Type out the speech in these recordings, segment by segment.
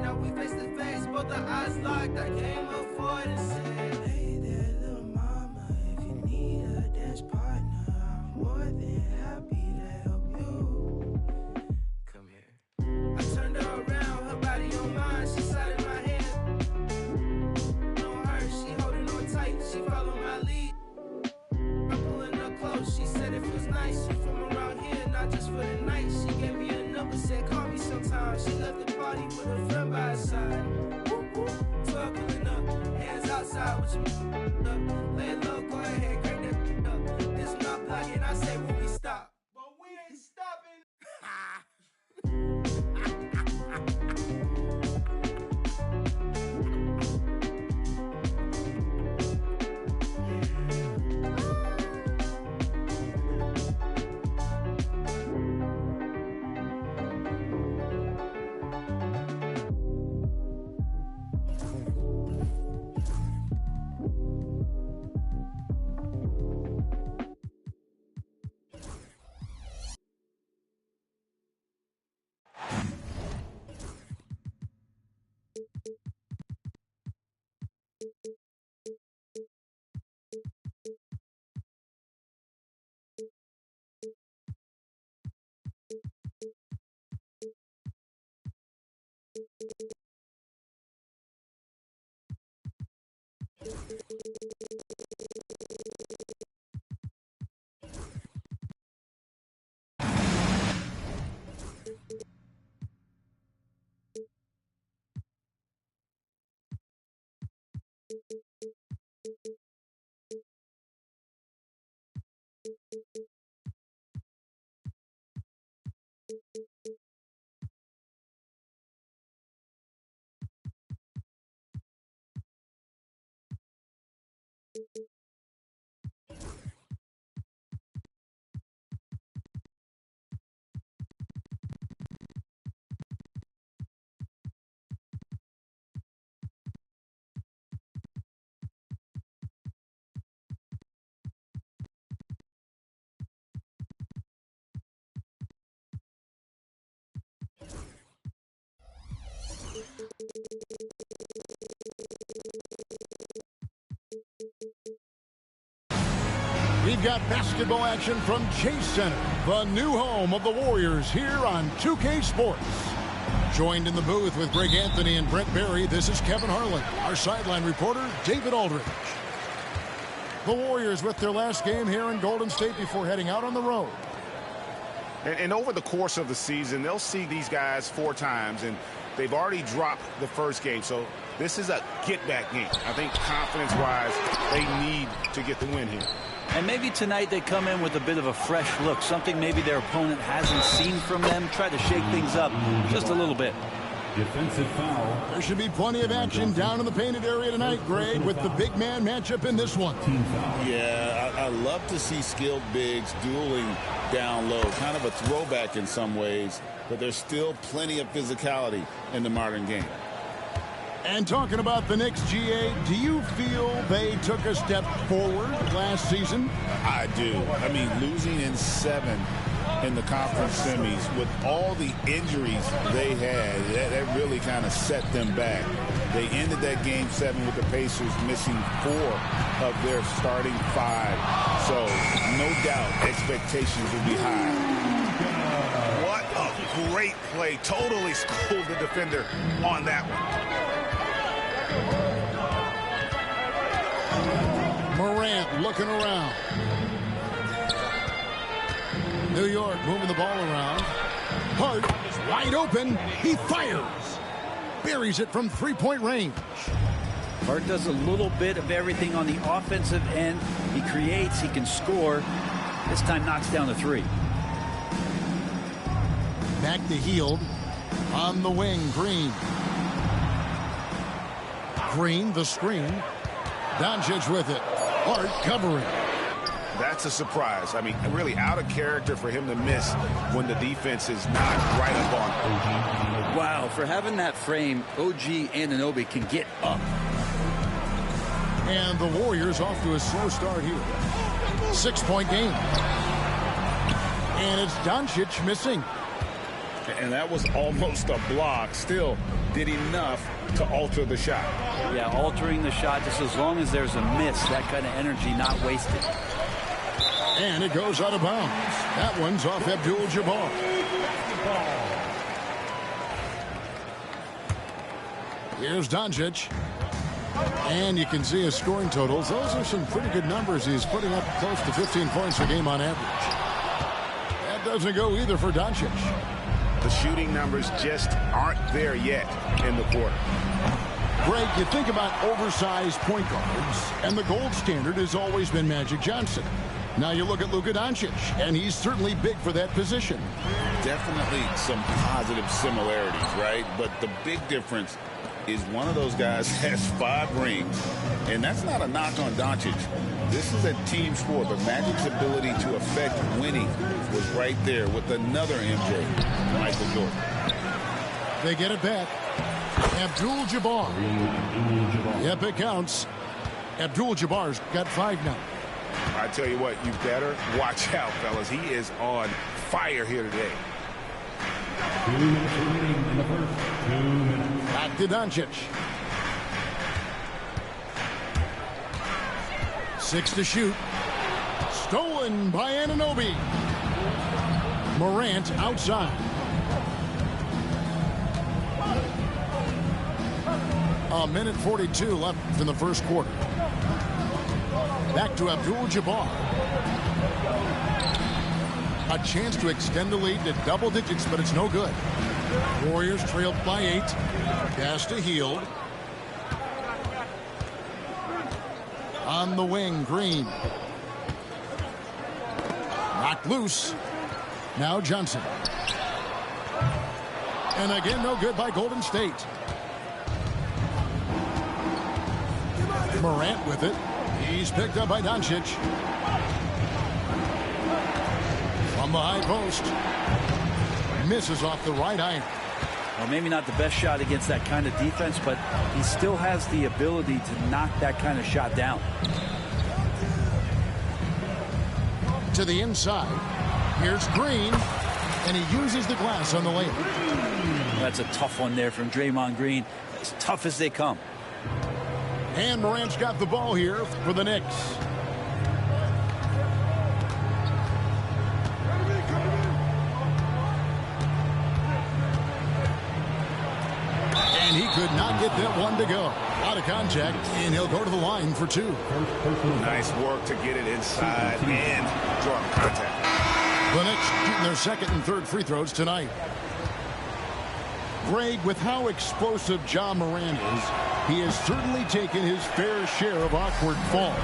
Now we face to face, both the eyes locked. I came up for it and said, hey there, little mama, if you need a dance partner, I'm more than happy to help you. Come here. I turned her around, her body on mine, she sat in my hand. On her, she holding on tight, she followed my lead. I'm pulling her close, she said it feels nice. She from around here, not just for the night. She gave me a number, said call me sometime. She left the party with her friend by her side. 12 pulling up, hands outside with your up. Lay low, go ahead, crank that up. This not blocking, I say when we stop. But we ain't stopping. We've got basketball action from Chase Center, the new home of the Warriors, here on 2K Sports. Joined in the booth with Greg Anthony and Brent Barry, this is Kevin Harlan. Our sideline reporter, David Aldridge. The Warriors with their last game here in Golden State before heading out on the road. And over the course of the season, they'll see these guys 4 times, and they've already dropped the first game. So this is a get-back game. I think confidence-wise, they need to get the win here. And maybe tonight they come in with a bit of a fresh look, something maybe their opponent hasn't seen from them, try to shake things up just a little bit. Defensive foul. There should be plenty of action down in the painted area tonight, Greg, with the big man matchup in this one. Yeah, I love to see skilled bigs dueling down low. Kind of a throwback in some ways, but there's still plenty of physicality in the modern game. And talking about the Knicks, GA, do you feel they took a step forward last season? I do. I mean, losing in 7 in the conference semis with all the injuries they had, that really kind of set them back. They ended that game 7 with the Pacers missing 4 of their starting 5. So no doubt expectations will be high. What a great play. Totally schooled the defender on that one. Morant looking around. New York moving the ball around. Hart is wide open. He fires. Buries it from three-point range. Hart does a little bit of everything on the offensive end. He creates, he can score. This time knocks down the 3. Back to Hield. On the wing, Green. Green, the screen. Doncic with it. Hart covering. That's a surprise. I mean, really out of character for him to miss when the defense is not right up on him. Wow, for having that frame, OG Anunoby can get up. And the Warriors off to a slow start here. 6-point game. And it's Doncic missing. And that was almost a block. Still did enough to alter the shot. Yeah, altering the shot just as long as there's a miss. That kind of energy not wasted. And it goes out of bounds. That one's off Abdul-Jabbar. Here's Doncic. And you can see his scoring totals. Those are some pretty good numbers. He's putting up close to 15 points a game on average. That doesn't go either for Doncic. The shooting numbers just aren't there yet in the quarter. Greg, you think about oversized point guards, and the gold standard has always been Magic Johnson. Now you look at Luka Doncic, and he's certainly big for that position. Definitely some positive similarities, right? But the big difference is one of those guys has 5 rings, and that's not a knock on Doncic. This is a team sport, but Magic's ability to affect winning was right there with another MJ, Michael Jordan. They get it back. Abdul-Jabbar. Yep, it counts. Abdul-Jabbar's got 5 now. I tell you what, you better watch out, fellas. He is on fire here today. 2 minutes remaining in the first. 2 minutes. Back to Doncic. 6 to shoot. Stolen by Anunoby. Morant outside. A minute 42 left in the first quarter. Back to Abdul-Jabbar. A chance to extend the lead to double digits, but it's no good. Warriors trailed by 8. Pass to Hield. On the wing, Green. Knocked loose. Now Johnson. And again, no good by Golden State. Morant with it. He's picked up by Doncic. From the high post. Misses off the right iron. Well, maybe not the best shot against that kind of defense, but he still has the ability to knock that kind of shot down. To the inside. Here's Green. And he uses the glass on the layup. That's a tough one there from Draymond Green. As tough as they come. And Morant's got the ball here for the Knicks. And he could not get that one to go. Out of contact, and he'll go to the line for 2. Nice work to get it inside and draw contact. The Knicks shooting their second and third free throws tonight. Greg, with how explosive Ja Morant is, he has certainly taken his fair share of awkward falls.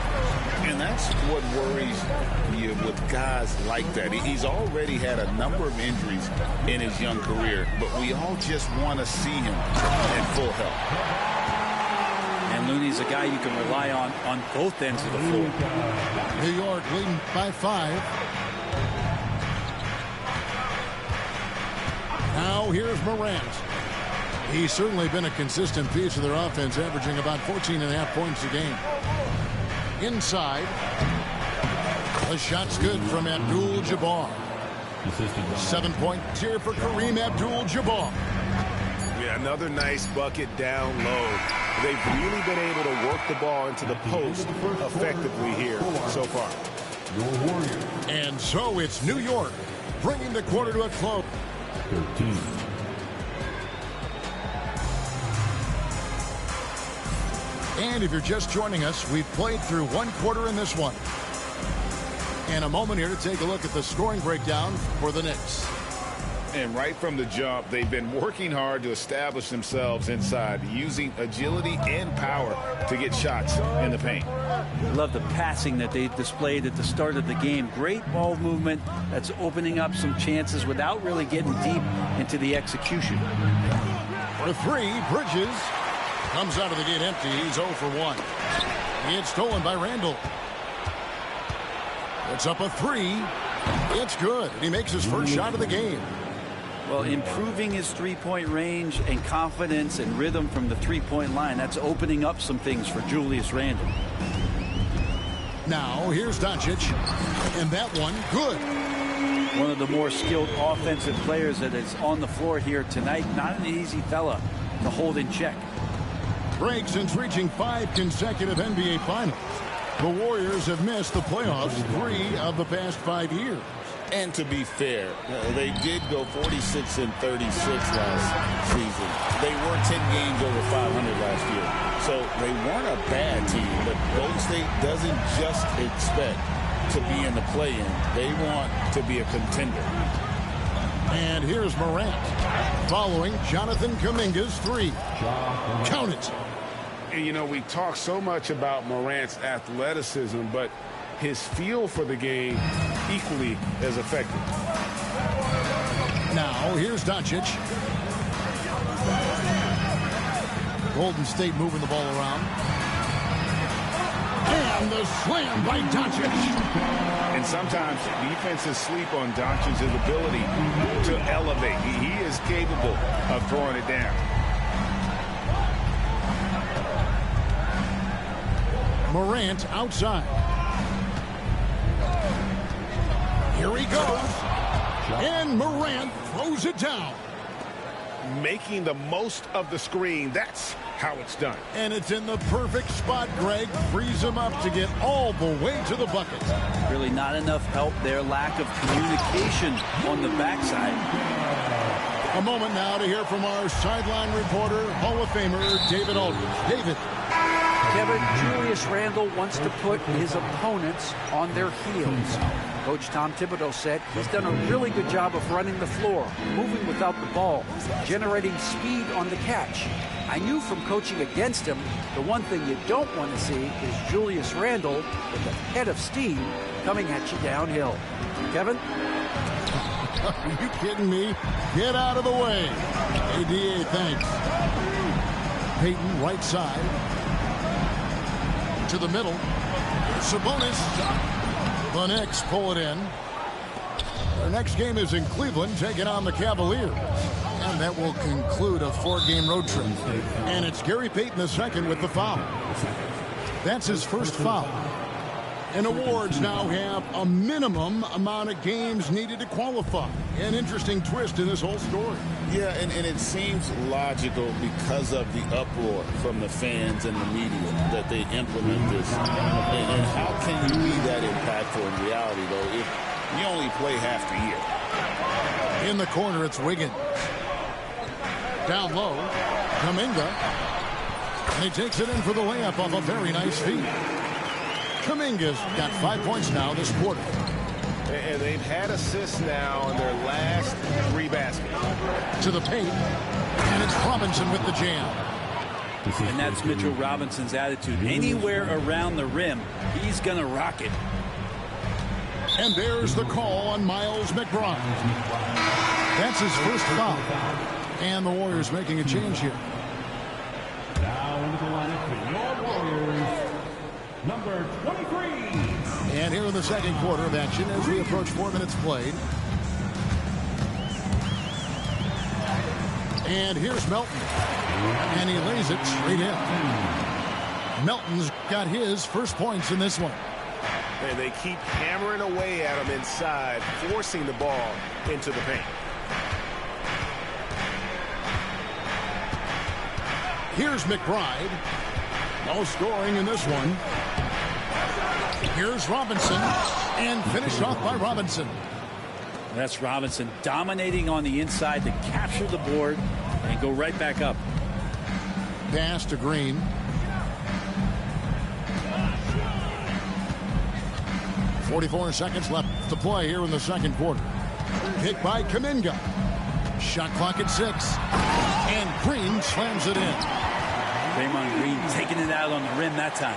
And that's what worries you with guys like that. He's already had a number of injuries in his young career, but we all just want to see him in full health. And Looney's a guy you can rely on both ends of the floor. New York leading by 5. Now here's Morant. He's certainly been a consistent piece of their offense, averaging about 14.5 points a game. Inside. The shot's good from Abdul-Jabbar. 7 points here for Kareem Abdul-Jabbar. Yeah, another nice bucket down low. They've really been able to work the ball into the post effectively here so far. And so it's New York bringing the quarter to a close. 13. And if you're just joining us, we've played through 1 quarter in this one. And a moment here to take a look at the scoring breakdown for the Knicks. And right from the jump, they've been working hard to establish themselves inside, using agility and power to get shots in the paint. Love the passing that they displayed at the start of the game. Great ball movement that's opening up some chances without really getting deep into the execution. For 3, Bridges comes out of the gate empty. He's 0 for 1. He had stolen by Randall. It's up a 3. It's good. He makes his first shot of the game. Well, improving his three-point range and confidence and rhythm from the three-point line, that's opening up some things for Julius Randle. Now, here's Doncic. And that one, good. one of the more skilled offensive players that is on the floor here tonight. Not an easy fella to hold in check. Greg, since reaching 5 consecutive NBA Finals, the Warriors have missed the playoffs 3 of the past 5 years. And to be fair, they did go 46 and 36 last season. They were 10 games over 500 last year. So they weren't a bad team, but Golden State doesn't just expect to be in the play-in. They want to be a contender. And here's Morant following Jonathan Kuminga's 3. Count it. And, you know, we talk so much about Morant's athleticism, but his feel for the game equally as effective. Now, here's Doncic. Golden State moving the ball around. And the slam by Doncic. And sometimes defenses sleep on Doncic's ability to elevate. He is capable of throwing it down. Morant outside. Here he goes. And Morant throws it down. Making the most of the screen. That's how it's done. And it's in the perfect spot, Greg. Frees him up to get all the way to the bucket. Really not enough help there. Lack of communication on the backside. A moment now to hear from our sideline reporter, Hall of Famer David Aldridge. David. Kevin, Julius Randle wants to put his opponents on their heels. Coach Tom Thibodeau said he's done a really good job of running the floor, moving without the ball, generating speed on the catch. I knew from coaching against him, the one thing you don't want to see is Julius Randle with a head of steam coming at you downhill. Kevin? Are you kidding me? Get out of the way. ADA, thanks. Peyton, right side. To the middle. Sabonis. The Knicks pull it in. Their next game is in Cleveland, taking on the Cavaliers. And that will conclude a 4-game road trip. And it's Gary Payton II with the foul. That's his first foul. And awards now have a minimum amount of games needed to qualify. An interesting twist in this whole story. Yeah, and it seems logical because of the uproar from the fans and the media that they implement this. And how can you be that impactful in reality, though, if you only play half the year? In the corner, it's Wiggins. Down low, Kuminga. And he takes it in for the layup off a very nice feed. Kuminga's got 5 points now this quarter. And they've had assists now in their last 3 baskets. To the paint. And it's Robinson with the jam. And that's Mitchell Robinson's attitude. Anywhere around the rim, he's going to rock it. And there's the call on Miles McBride. That's his first foul. And the Warriors making a change here. Now into the lineup for your Warriors, number 23. And here in the second quarter of action as we approach 4 minutes played. And here's Melton. And he lays it straight in. Melton's got his first points in this one. And they keep hammering away at him inside, forcing the ball into the paint. Here's McBride. No scoring in this one. Here's Robinson. And finished off by Robinson. That's Robinson dominating on the inside to capture the board and go right back up. Pass to Green. .44 seconds left to play here in the second quarter. Hit by Kuminga. Shot clock at 6. And Green slams it in. Draymond Green taking it out on the rim that time.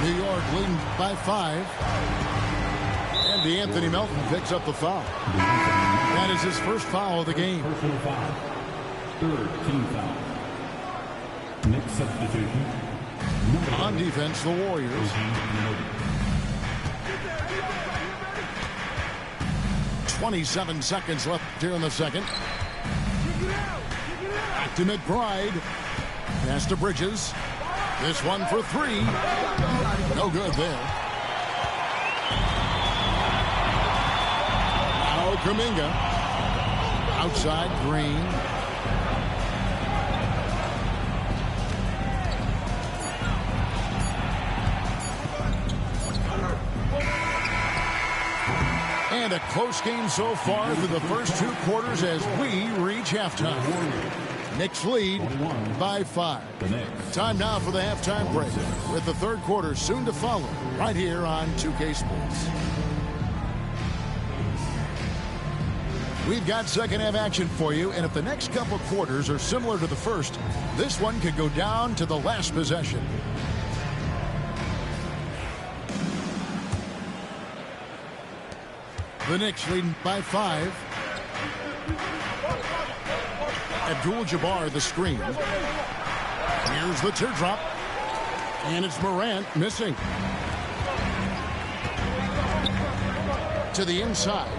New York leading by 5. And DeAnthony Melton picks up the foul. That is his first foul of the game. Personal foul. Third team foul. Next substitution. On defense, the Warriors. 27 seconds left here in the second. Back to McBride. Pass to Bridges. This one for 3. No good there. Kuminga. Outside, Green. And a close game so far through the first 2 quarters as we reach halftime. Knicks lead by 5. Time now for the halftime break, with the third quarter soon to follow right here on 2K Sports. We've got second half action for you, and if the next couple quarters are similar to the first, this one could go down to the last possession. The Knicks leading by 5. Abdul-Jabbar the screen. Here's the teardrop. And it's Morant missing. To the inside.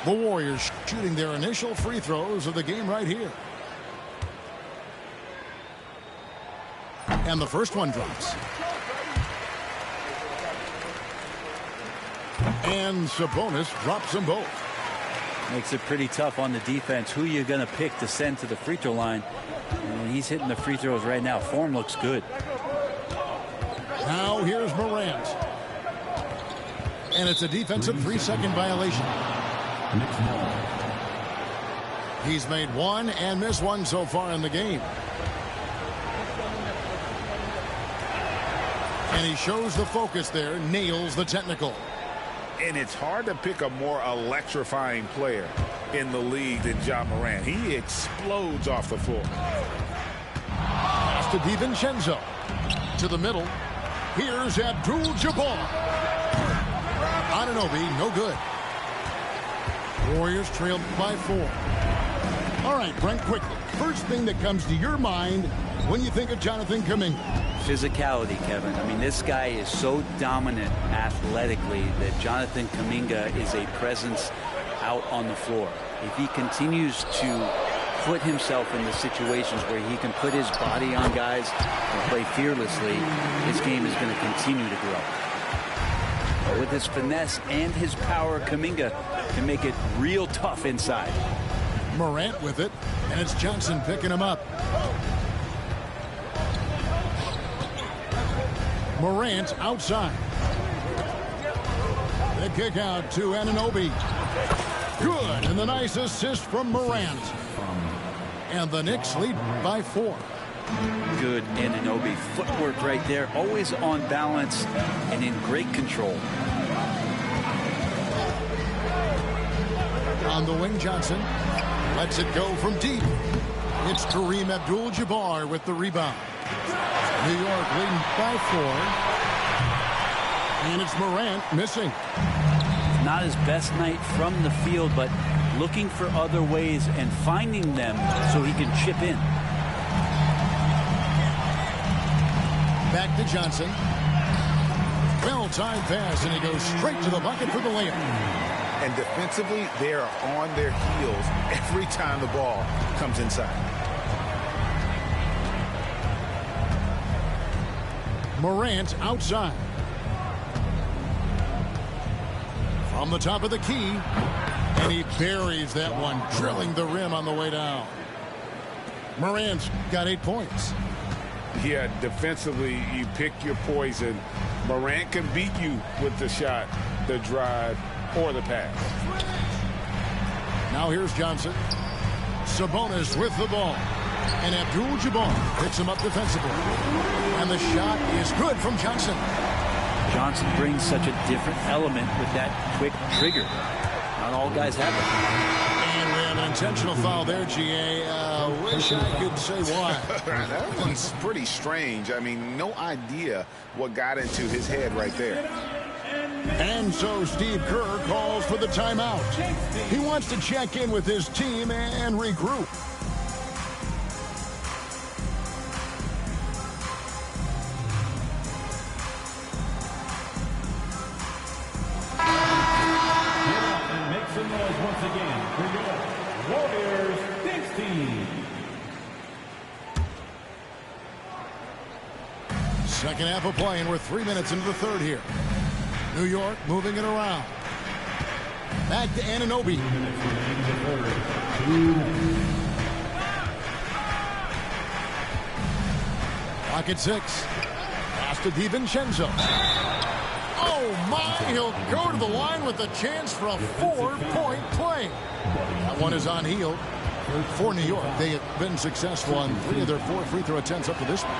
The Warriors shooting their initial free throws of the game right here. And the first one drops. And Sabonis drops them both. Makes it pretty tough on the defense. Who you're going to pick to send to the free throw line. And he's hitting the free throws right now. Form looks good. Now here's Morant. And it's a defensive 3-second violation. He's made one and missed one so far in the game. And he shows the focus there, nails the technical. And it's hard to pick a more electrifying player in the league than Ja Morant. He explodes off the floor. Pass to DiVincenzo. To the middle. Here's Abdul-Jabbar. Anunoby, no good. Warriors trailed by 4. All right, Brent, quickly. First thing that comes to your mind when you think of Jonathan Kuminga. Physicality, Kevin. I mean, this guy is so dominant athletically that Jonathan Kuminga is a presence out on the floor. If he continues to put himself in the situations where he can put his body on guys and play fearlessly, his game is going to continue to grow. But with his finesse and his power, Kuminga can make it real tough inside. Morant with it, and it's Johnson picking him up. Morant outside. The kick out to Anunoby. Good, and the nice assist from Morant. And the Knicks lead by 4. Good Anunoby. Footwork right there, always on balance and in great control. On the wing, Johnson lets it go from deep. It's Kareem Abdul-Jabbar with the rebound. New York leading by 4. And it's Morant missing. Not his best night from the field, but looking for other ways and finding them so he can chip in. Back to Johnson. Well-timed pass, and he goes straight to the bucket for the layup. And defensively, they are on their heels every time the ball comes inside. Morant outside. From the top of the key. And he buries that one, drilling the rim on the way down. Morant's got 8 points. Yeah, defensively, you pick your poison. Morant can beat you with the shot, the drive, or the pass. Now here's Johnson. Sabonis with the ball. And Abdul-Jabbar picks him up defensively. And the shot is good from Johnson. Johnson brings such a different element with that quick trigger. Not all guys have it. And we have an intentional foul there, GA. Wish I could say why. That one's pretty strange. I mean, no idea what got into his head right there. And so Steve Kerr calls for the timeout. He wants to check in with his team and regroup. And make some noise once again for your Warriors Knicks team. Second half of play, and we're 3 minutes into the third here. New York moving it around. Back to Anunoby. Pocket 6. Pass to DiVincenzo. Oh, my. He'll go to the line with a chance for a 4-point play. That one is on Hield. For New York, they have been successful on 3 of their 4 free throw attempts up to this point.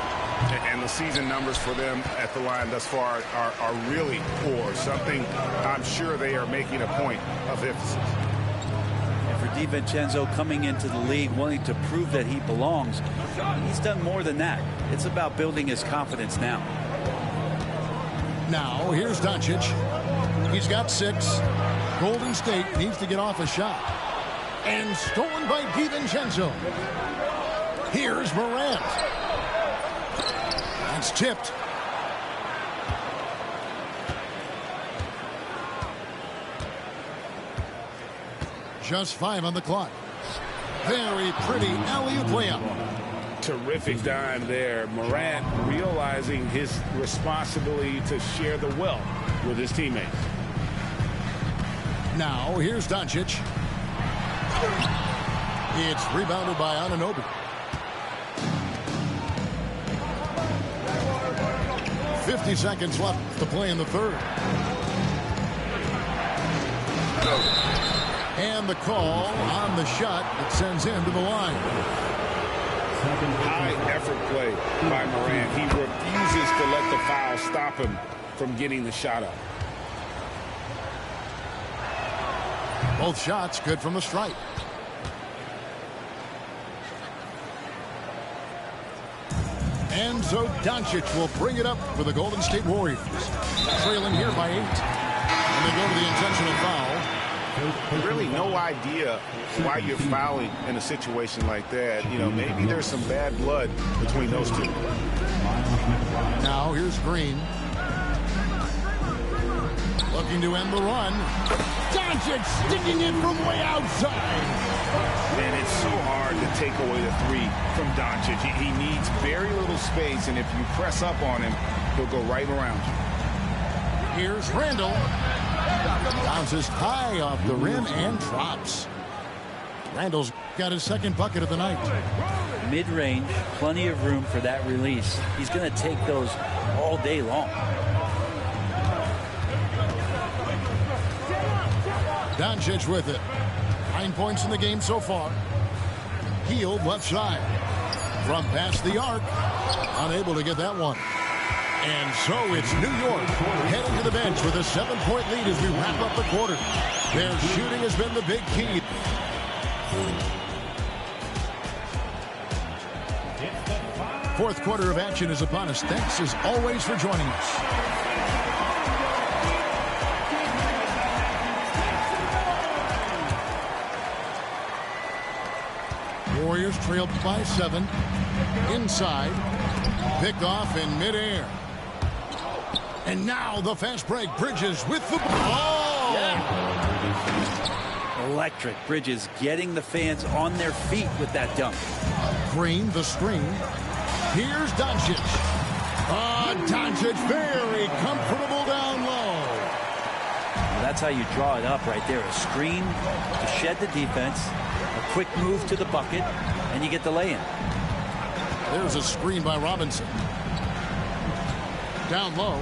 And the season numbers for them at the line thus far are really poor. Something I'm sure they are making a point of emphasis. And for DiVincenzo coming into the league wanting to prove that he belongs, he's done more than that. It's about building his confidence now. Now, here's Doncic. He's got 6. Golden State needs to get off a shot. And stolen by DiVincenzo. Here's Morant. That's tipped. Just 5 on the clock. Very pretty alley-oop layup. Terrific dime there. Morant realizing his responsibility to share the wealth with his teammates. Now, here's Doncic. It's rebounded by Anunoby. 50 seconds left to play in the third. And the call on the shot that sends him to the line. High effort play by Morant. He refuses to let the foul stop him from getting the shot up. Both shots good from the stripe. And so Doncic will bring it up for the Golden State Warriors. Trailing here by 8. And they go to the intentional foul. Really no idea why you're fouling in a situation like that. You know, maybe there's some bad blood between those two. Now here's Green. Looking to end the run. Doncic sticking it from way outside. And it's so hard to take away the 3 from Doncic. He needs very little space, and if you press up on him, he'll go right around you. Here's Randall. Bounces high off the rim and drops. Randall's got his second bucket of the night. Mid-range, plenty of room for that release. He's going to take those all day long. Doncic with it. 9 points in the game so far. Hield left side. From past the arc. Unable to get that one. And so it's New York heading to the bench with a 7-point lead as we wrap up the quarter. Their shooting has been the big key. Fourth quarter of action is upon us. Thanks as always for joining us. Warriors trailed by 7. Inside. Picked off in midair. And now the fast break. Bridges with the ball. Yeah. Electric. Bridges getting the fans on their feet with that dunk. Green, the screen. Here's Doncic. Doncic very comfortable down low. Well, that's how you draw it up right there. A screen to shed the defense. A quick move to the bucket. And you get the lay-in. There's a screen by Robinson. Down low.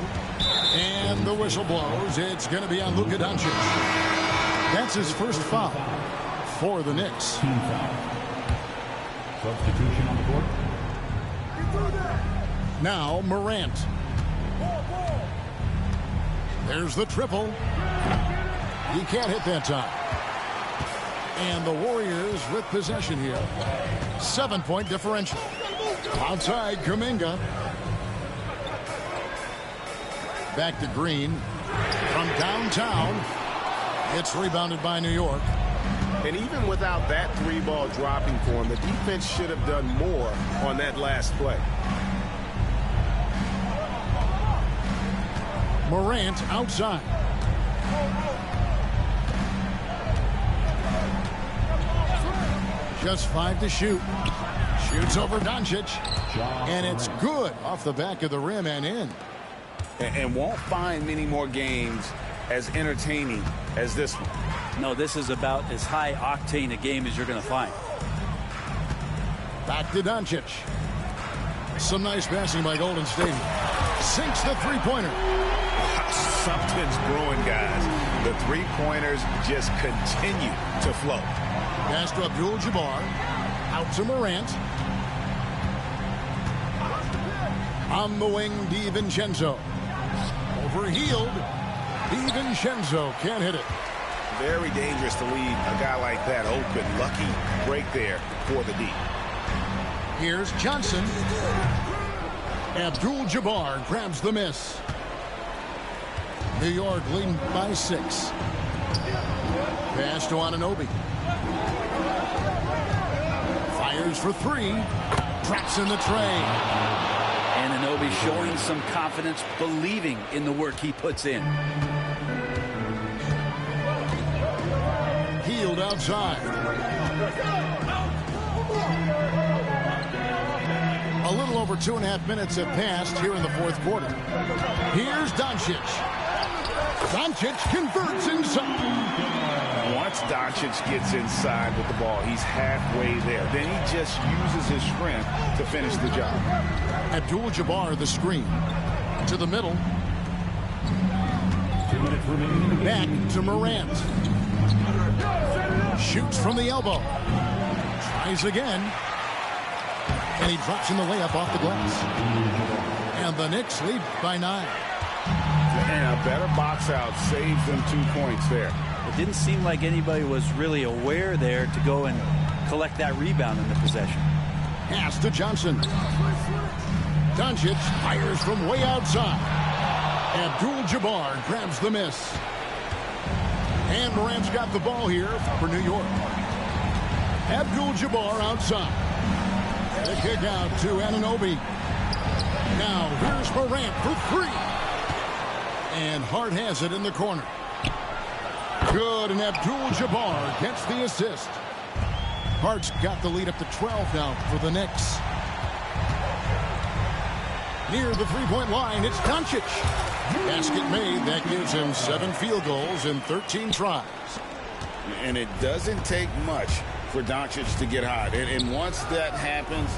And the whistle blows. It's going to be on Luka Doncic. That's his first foul for the Knicks. Team foul. Substitution on the court. Now Morant. There's the triple. He can't hit that time. And the Warriors with possession here. 7-point differential. Outside Kuminga. Back to Green. From downtown. It's rebounded by New York. And even without that 3-ball dropping for him, the defense should have done more on that last play. Morant outside. Just 5 to shoot. Shoots over Doncic. And it's good off the back of the rim and in. and won't find many more games as entertaining as this one. No, this is about as high octane a game as you're going to find. Back to Doncic. Some nice passing by Golden State. Sinks the three-pointer. Something's brewing, guys. The three-pointers just continue to flow. Pass to Abdul-Jabbar. Out to Morant. On the wing, DiVincenzo. Overhealed. DiVincenzo can't hit it. Very dangerous to leave a guy like that open. Lucky break there for the D. Here's Johnson. Abdul-Jabbar grabs the miss. New York leading by 6. Pass to Anunoby. Fires for 3. Drops in the tray. Anunoby showing some confidence, believing in the work he puts in. Healed outside. A little over 2.5 minutes have passed here in the fourth quarter. Here's Doncic. Doncic converts inside. Once Doncic gets inside with the ball, he's halfway there. Then he just uses his strength to finish the job. Abdul-Jabbar the screen. To the middle. 2 minutes remaining in the game. Back to Morant. Shoots from the elbow. Tries again. And he drops in the layup off the glass. And the Knicks lead by 9. And a better box out saves them 2 points there. It didn't seem like anybody was really aware there to go and collect that rebound in the possession. Pass to Johnson. Doncic fires from way outside. Abdul-Jabbar grabs the miss. And Morant's got the ball here for New York. Abdul-Jabbar outside. The kick out to Anunoby. Now here's Morant for 3. And Hart has it in the corner. Good, and Abdul-Jabbar gets the assist. Hart's got the lead up to 12 now for the Knicks. Near the three-point line, it's Doncic. Basket made. That gives him 7 field goals in 13 tries. And it doesn't take much for Doncic to get hot. And once that happens,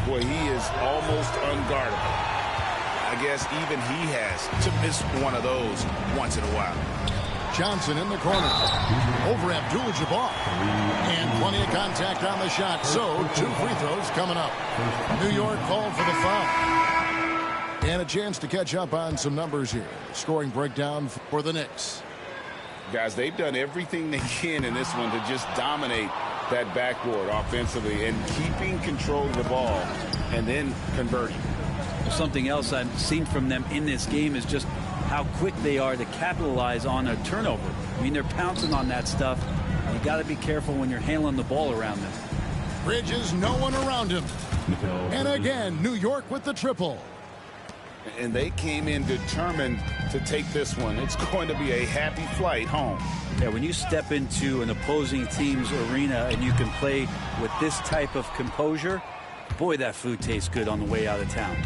boy, he is almost unguardable. I guess even he has to miss one of those once in a while. Johnson in the corner. Over Abdul-Jabbar. And plenty of contact on the shot. So 2 free throws coming up. New York called for the foul. And a chance to catch up on some numbers here. Scoring breakdown for the Knicks. Guys, they've done everything they can in this one to just dominate that backboard offensively and keeping control of the ball and then converting. Something else I've seen from them in this game is just how quick they are to capitalize on a turnover. I mean, they're pouncing on that stuff. You got to be careful when you're handling the ball around them. Bridges, no one around him. And again, New York with the triple. And they came in determined to take this one. It's going to be a happy flight home. Yeah, when you step into an opposing team's arena and you can play with this type of composure, boy, that food tastes good on the way out of town.